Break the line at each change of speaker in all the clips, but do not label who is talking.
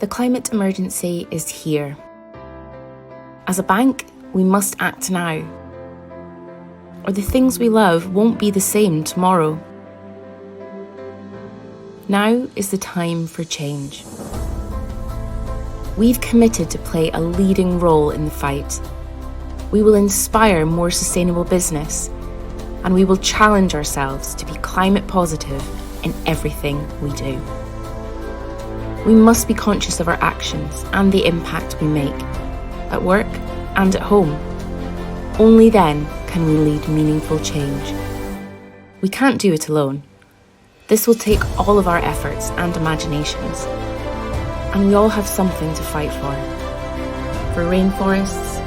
The climate emergency is here. As a bank, we must act now, or the things we love won't be the same tomorrow. Now is the time for change. We've committed to play a leading role in the fight. We will inspire more sustainable business, and we will challenge ourselves to be climate positive in everything we do. We must be conscious of our actions and the impact we make, at work and at home. Only then can we lead meaningful change. We can't do it alone. This will take all of our efforts and imaginations. And we all have something to fight for. For rainforests,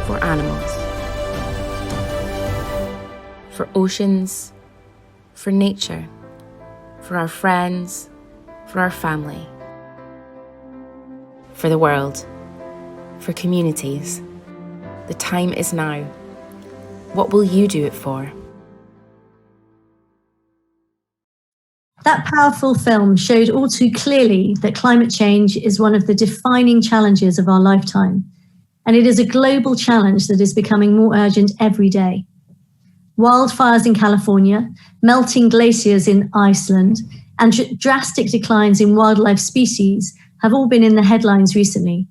for animals, for oceans, for nature, for our friends, for our family, for the world, for communities. The time is now. What will you do it for?
That powerful film showed all too clearly that climate change is one of the defining challenges of our lifetime, and it is a global challenge that is becoming more urgent every day. Wildfires in California, melting glaciers in Iceland, and drastic declines in wildlife species have all been in the headlines recently.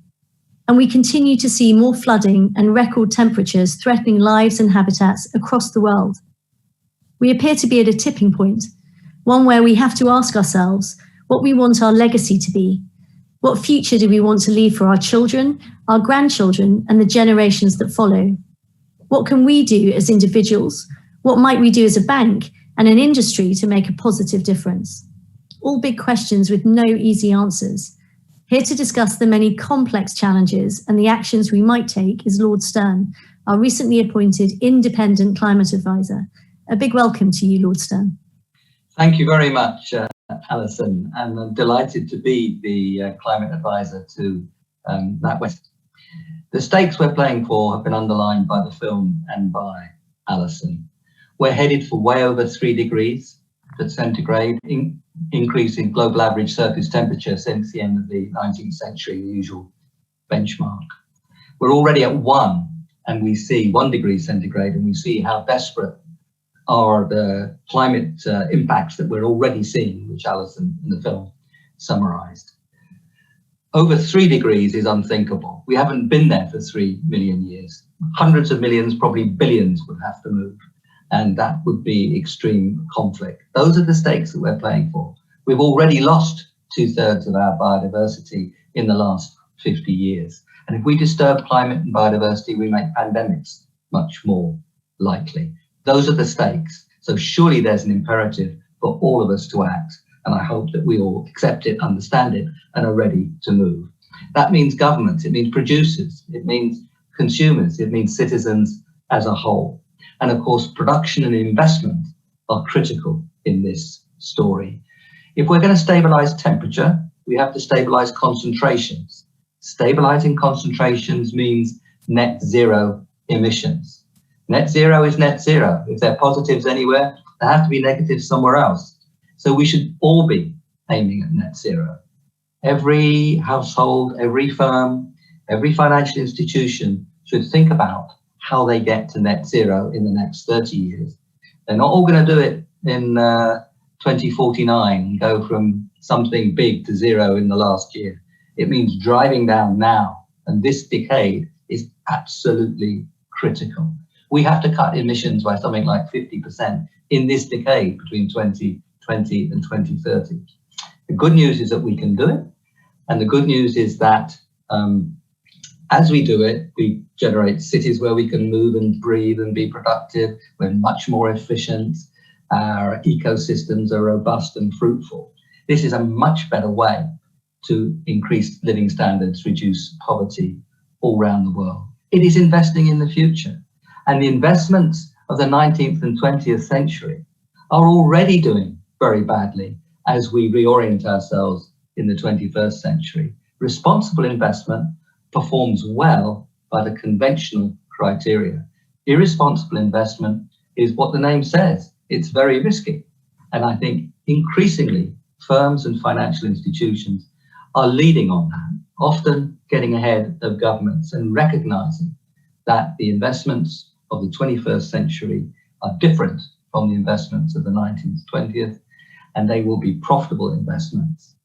And we continue to see more flooding and record temperatures threatening lives and habitats across the world. We appear to be at a tipping point, one where we have to ask ourselves what we want our legacy to be. What future do we want to leave for our children, our grandchildren, and the generations that follow? What can we do as individuals? What might we do as a bank and an industry to make a positive difference? All big questions with no easy answers. Here to discuss the many complex challenges and the actions we might take is Lord Stern, our recently appointed independent climate advisor. A big welcome to you, Lord Stern.
Thank you very much, Alison, and I'm delighted to be the climate advisor to NatWest. The stakes we're playing for have been underlined by the film and by Alison. We're headed for way over 3 degrees centigrade, increase in global average surface temperature since the end of the 19th century, the usual benchmark. We're already at 1, and we see 1 degree centigrade, and we see how desperate are the climate impacts that we're already seeing, which Alison in the film summarized. Over 3 degrees is unthinkable. We haven't been there for 3 million years. Hundreds of millions, probably billions would have to move, and that would be extreme conflict. Those are the stakes that we're playing for. We've already lost 2/3 of our biodiversity in the last 50 years. And if we disturb climate and biodiversity, we make pandemics much more likely. Those are the stakes. So surely there's an imperative for all of us to act. And I hope that we all accept it, understand it, and are ready to move. That means governments, it means producers, it means consumers, it means citizens as a whole. And of course, production and investment are critical in this story. If we're going to stabilize temperature, we have to stabilize concentrations. Stabilizing concentrations means net zero emissions. Net zero is net zero. If there are positives anywhere, there have to be negatives somewhere else. So we should all be aiming at net zero. Every household, every firm, every financial institution should think about how they get to net zero in the next 30 years. They're not all going to do it in 2049 and go from something big to zero in the last year. It means driving down now, and this decade is absolutely critical. We have to cut emissions by something like 50% in this decade between 2020 and 2030. The good news is that we can do it, and the good news is that as we do it, we generate cities where we can move and breathe and be productive. We're much more efficient. Our ecosystems are robust and fruitful. This is a much better way to increase living standards, reduce poverty all around the world. It is investing in the future. And the investments of the 19th and 20th century are already doing very badly as we reorient ourselves in the 21st century. Responsible investment performs well by the conventional criteria. Irresponsible investment is what the name says. It's very risky. And I think increasingly firms and financial institutions are leading on that, often getting ahead of governments and recognizing that the investments of the 21st century are different from the investments of the 19th, 20th, and they will be profitable investments.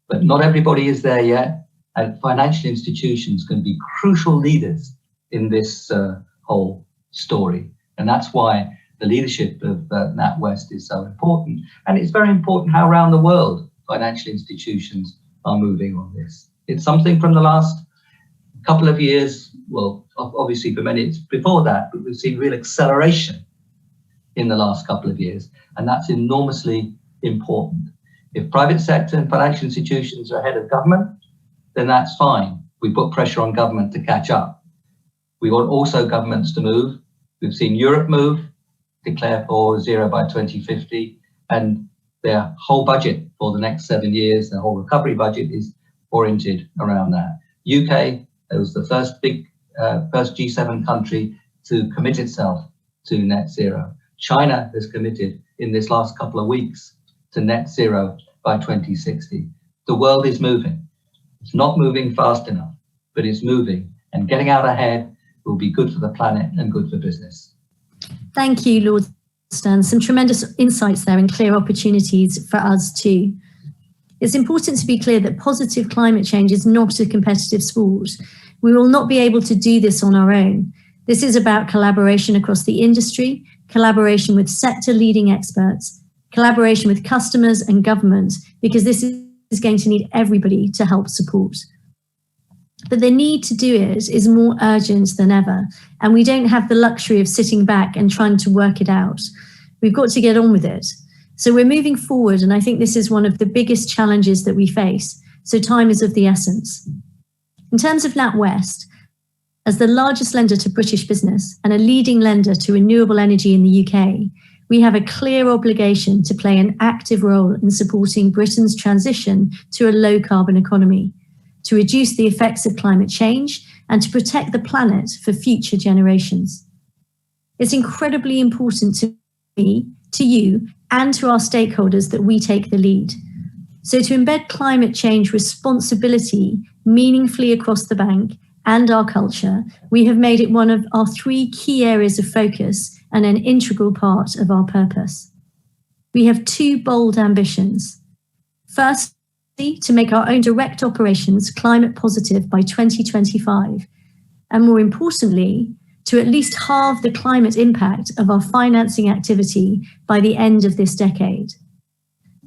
But not everybody is there yet, and financial institutions can be crucial leaders in this whole story. And that's why the leadership of NatWest is so important. And it's very important how around the world financial institutions are moving on this. It's something from the last couple of years, well, obviously for many it's before that, but we've seen real acceleration in the last couple of years. And that's enormously important. If private sector and financial institutions are ahead of government, then that's fine. We put pressure on government to catch up. We want also governments to move. We've seen Europe move, declare for zero by 2050, and their whole budget for the next 7 years, their whole recovery budget is oriented around that. UK, it was the first G7 country to commit itself to net zero. China has committed in this last couple of weeks to net zero by 2060. The world is moving. It's not moving fast enough, but it's moving, and getting out ahead will be good for the planet and good for business.
Thank you, Lord Stan. Some tremendous insights there and clear opportunities for us too. It's important to be clear that positive climate change is not a competitive sport. We will not be able to do this on our own. This is about collaboration across the industry, collaboration with sector-leading experts, collaboration with customers and government, because this is going to need everybody to help support. But the need to do it is more urgent than ever, and we don't have the luxury of sitting back and trying to work it out. We've got to get on with it. So we're moving forward, and I think this is one of the biggest challenges that we face. So time is of the essence. In terms of NatWest, as the largest lender to British business and a leading lender to renewable energy in the UK, we have a clear obligation to play an active role in supporting Britain's transition to a low-carbon economy, to reduce the effects of climate change, and to protect the planet for future generations. It's incredibly important to me, to you, and to our stakeholders that we take the lead. So to embed climate change responsibility meaningfully across the bank and our culture, we have made it one of our 3 key areas of focus and an integral part of our purpose. We have 2 bold ambitions. First, to make our own direct operations climate positive by 2025, and more importantly, to at least halve the climate impact of our financing activity by the end of this decade.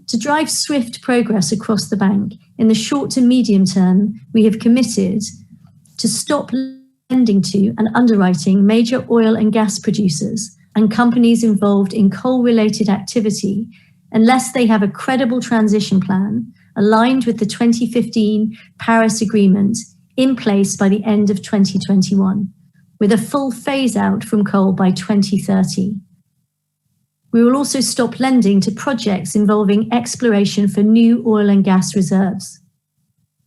To drive swift progress across the bank, in the short to medium term, we have committed to stop lending to and underwriting major oil and gas producers and companies involved in coal-related activity unless they have a credible transition plan aligned with the 2015 Paris Agreement in place by the end of 2021, with a full phase-out from coal by 2030. We will also stop lending to projects involving exploration for new oil and gas reserves.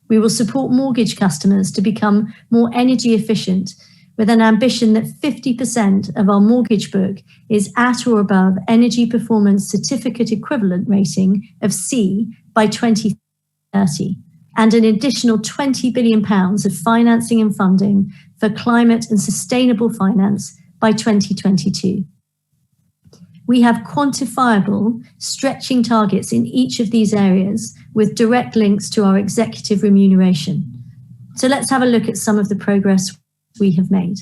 We will support mortgage customers to become more energy efficient, with an ambition that 50% of our mortgage book is at or above Energy Performance Certificate Equivalent rating of C by 2030, and an additional £20 billion of financing and funding for climate and sustainable finance by 2022. We have quantifiable, stretching targets in each of these areas with direct links to our executive remuneration. So let's have a look at some of the progress we have made.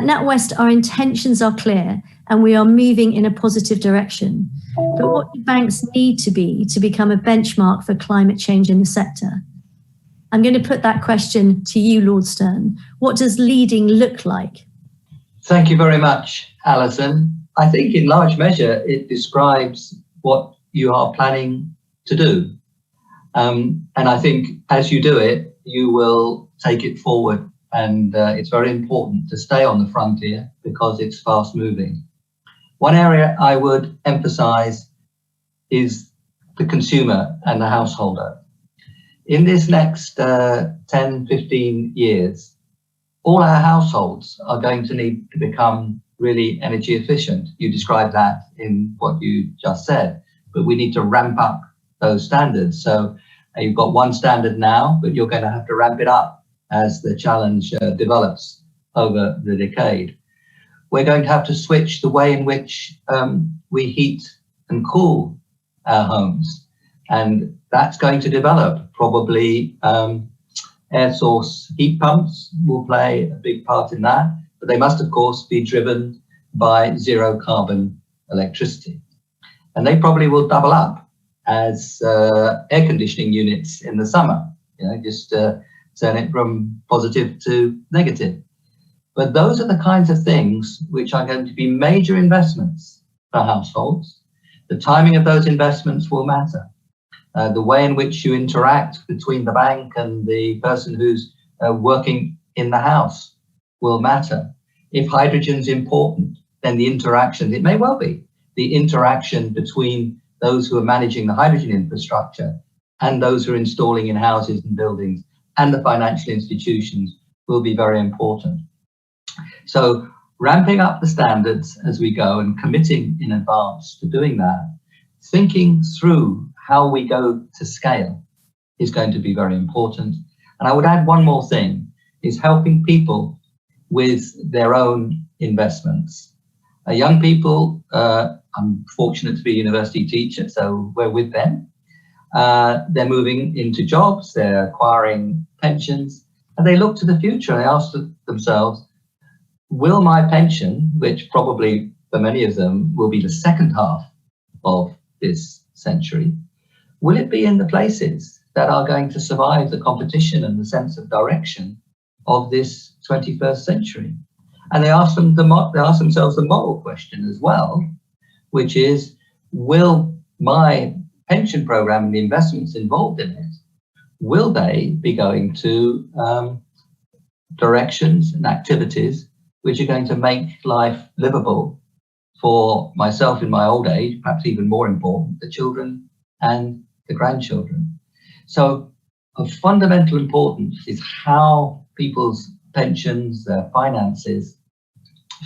NatWest, our intentions are clear and we are moving in a positive direction. But what do banks need to be to become a benchmark for climate change in the sector? I'm going to put that question to you, Lord Stern. What does leading look like?
Thank you very much, Alison. I think in large measure it describes what you are planning to do. And I think as you do it, you will take it forward. And it's very important to stay on the frontier because it's fast moving. One area I would emphasize is the consumer and the householder. In this next 10, 15 years, all our households are going to need to become really energy efficient. You described that in what you just said, but we need to ramp up those standards. So you've got one standard now, but you're going to have to ramp it up as the challenge develops over the decade. We're going to have to switch the way in which we heat and cool our homes. And that's going to develop. Probably air source heat pumps will play a big part in that, but they must, of course, be driven by zero carbon electricity. And they probably will double up as air conditioning units in the summer, just turn it from positive to negative. But those are the kinds of things which are going to be major investments for households. The timing of those investments will matter. The way in which you interact between the bank and the person who's working in the house will matter. If hydrogen's important, then the interaction, it may well be, the interaction between those who are managing the hydrogen infrastructure and those who are installing in houses and buildings and the financial institutions will be very important. So ramping up the standards as we go and committing in advance to doing that, thinking through how we go to scale is going to be very important. And I would add one more thing, is helping people with their own investments. Young people, I'm fortunate to be a university teacher, so we're with them. They're moving into jobs, they're acquiring pensions, and they look to the future and they ask themselves, will my pension, which probably for many of them will be the second half of this century, will it be in the places that are going to survive the competition and the sense of direction of this 21st century? And they ask themselves the moral question as well, which is, will my pension program and the investments involved in it, will they be going to directions and activities which are going to make life livable for myself in my old age, perhaps even more important, the children and the grandchildren. So of fundamental importance is how people's pensions, their finances,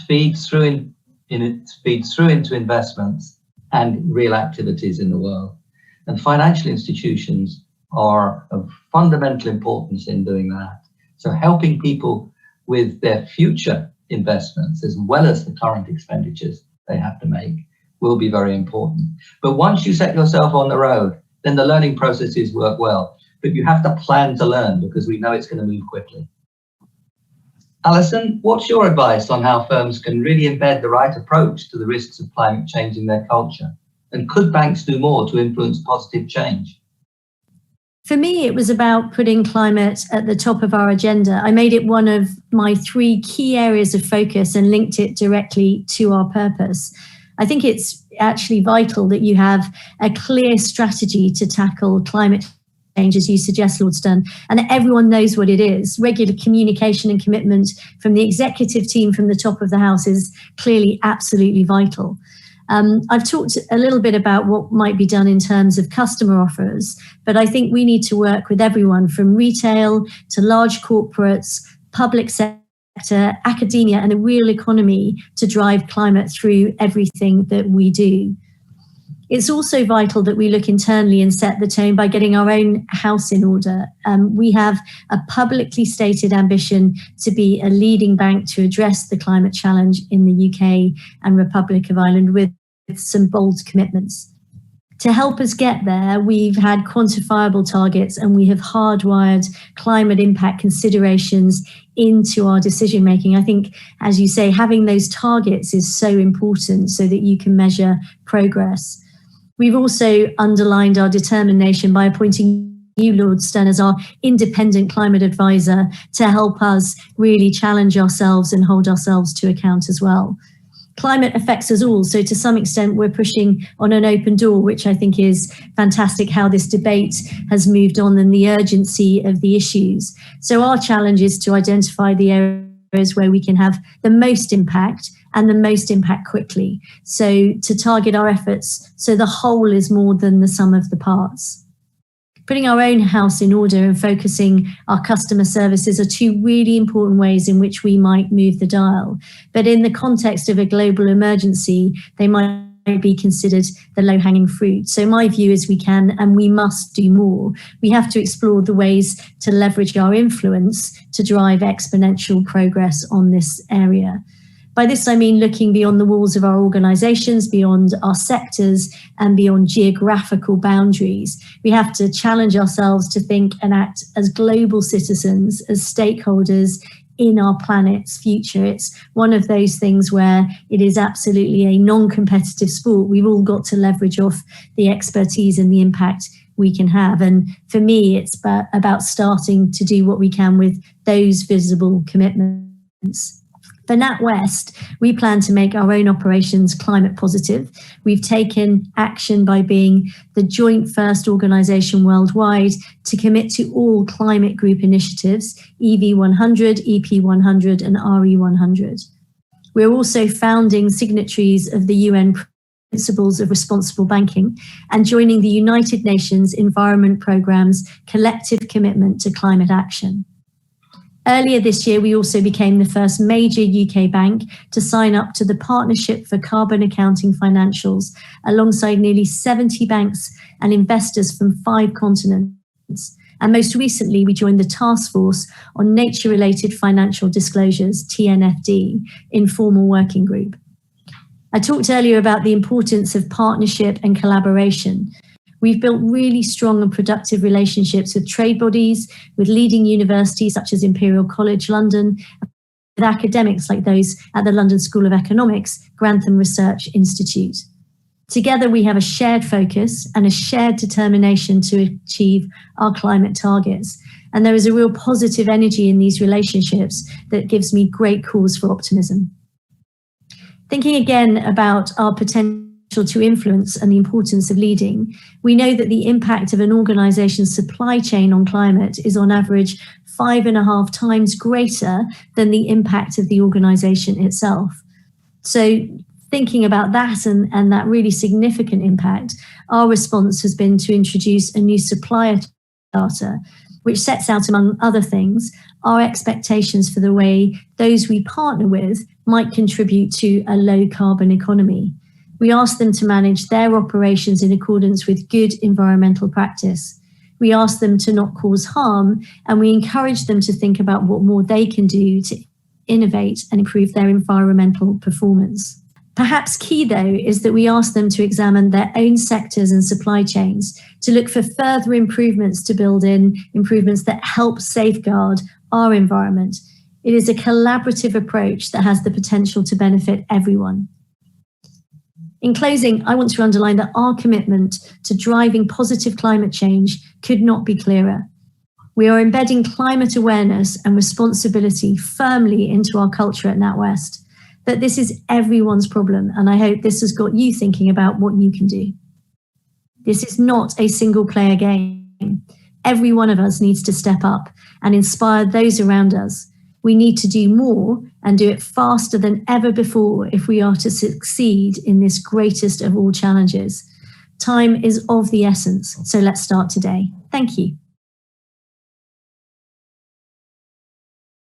feeds through into investments and real activities in the world. And financial institutions are of fundamental importance in doing that. So helping people with their future investments as well as the current expenditures they have to make will be very important. But once you set yourself on the road, then the learning processes work well. But you have to plan to learn because we know it's going to move quickly. Alison, what's your advice on how firms can really embed the right approach to the risks of climate change in their culture? And could banks do more to influence positive change?
For me, it was about putting climate at the top of our agenda. I made it one of my 3 key areas of focus and linked it directly to our purpose. I think it's actually vital that you have a clear strategy to tackle climate change, as you suggest, Lord Stern, and that everyone knows what it is. Regular communication and commitment from the executive team from the top of the house is clearly absolutely vital. I've talked a little bit about what might be done in terms of customer offers, but I think we need to work with everyone from retail to large corporates, public sector, academia, and the real economy to drive climate through everything that we do. It's also vital that we look internally and set the tone by getting our own house in order. We have a publicly stated ambition to be a leading bank to address the climate challenge in the UK and Republic of Ireland with some bold commitments. To help us get there, we've had quantifiable targets and we have hardwired climate impact considerations into our decision making. I think, as you say, having those targets is so important so that you can measure progress. We've also underlined our determination by appointing you, Lord Stern, as our independent climate advisor to help us really challenge ourselves and hold ourselves to account as well. Climate affects us all, so to some extent we're pushing on an open door, which I think is fantastic how this debate has moved on and the urgency of the issues. So our challenge is to identify the areas where we can have the most impact and the most impact quickly. So to target our efforts so the whole is more than the sum of the parts. Putting our own house in order and focusing our customer services are two really important ways in which we might move the dial. But in the context of a global emergency, they might be considered the low-hanging fruit. So my view is we can and we must do more. We have to explore the ways to leverage our influence to drive exponential progress on this area. By this, I mean looking beyond the walls of our organizations, beyond our sectors, and beyond geographical boundaries. We have to challenge ourselves to think and act as global citizens, as stakeholders in our planet's future. It's one of those things where it is absolutely a non-competitive sport. We've all got to leverage off the expertise and the impact we can have. And for me, it's about starting to do what we can with those visible commitments. For NatWest, we plan to make our own operations climate positive. We've taken action by being the joint first organisation worldwide to commit to all climate group initiatives, EV100, EP100 and RE100. We're also founding signatories of the UN Principles of Responsible Banking and joining the United Nations Environment Programme's collective commitment to climate action. Earlier this year, we also became the first major UK bank to sign up to the Partnership for Carbon Accounting Financials, alongside nearly 70 banks and investors from 5 continents. And most recently, we joined the Task Force on Nature-Related Financial Disclosures, TNFD, informal working group. I talked earlier about the importance of partnership and collaboration. We've built really strong and productive relationships with trade bodies, with leading universities such as Imperial College London, with academics like those at the London School of Economics, Grantham Research Institute. Together, we have a shared focus and a shared determination to achieve our climate targets. And there is a real positive energy in these relationships that gives me great cause for optimism. Thinking again about our potential to influence and the importance of leading, we know that the impact of an organization's supply chain on climate is on average 5.5 times greater than the impact of the organization itself. So thinking about that and that really significant impact, our response has been to introduce a new supplier charter, which sets out, among other things, our expectations for the way those we partner with might contribute to a low carbon economy. We ask them to manage their operations in accordance with good environmental practice. We ask them to not cause harm, and we encourage them to think about what more they can do to innovate and improve their environmental performance. Perhaps key, though, is that we ask them to examine their own sectors and supply chains, to look for further improvements to build in improvements that help safeguard our environment. It is a collaborative approach that has the potential to benefit everyone. In closing, I want to underline that our commitment to driving positive climate change could not be clearer. We are embedding climate awareness and responsibility firmly into our culture at NatWest, that this is everyone's problem, and I hope this has got you thinking about what you can do. This is not a single-player game. Every one of us needs to step up and inspire those around us. We need to do more and do it faster than ever before if we are to succeed in this greatest of all challenges. Time is of the essence, so let's start today. Thank you.